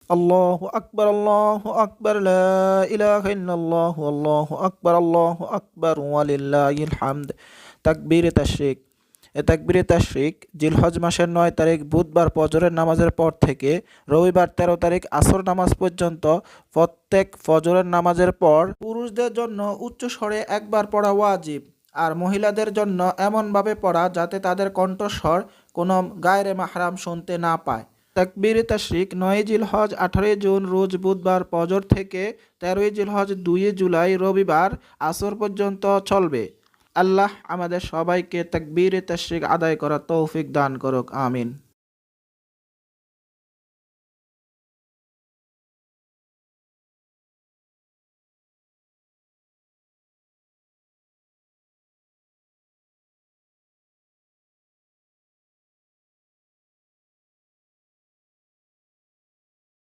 আল্লাহু আকবার, আল্লাহু আকবার, লা ইলাহা ইল্লাল্লাহু, আল্লাহু আকবার, আল্লাহু আকবার, ওয়ালিল্লাহিল হামদ। তাকবীরে তাশরিক। তাকবীরে তাশরিক জিলহজ মাসের 9 তারিখ বুধবার ফজরের নামাজের পর থেকে রবিবার 13 তারিখ আসর নামাজ পর্যন্ত প্রত্যেক ফজরের নামাজের পর পুরুষদের জন্য উচ্চ স্বরে একবার পড়া ওয়াজিব, আর মহিলাদের জন্য এমনভাবে পড়া যাতে তাদের কণ্ঠস্বর কোনো গায়রে মাহরাম শুনতে না পায়। তাকবীরে তাশরিক 9 জিলহজ 18 জুন রোজ বুধবার ফজর থেকে 13 জিলহজ 2 জুলাই রবিবার আসর পর্যন্ত চলবে। আল্লাহ আমাদের সবাইকে তাকবীরে তাশরিক আদায় করার তৌফিক দান করুক, আমিন।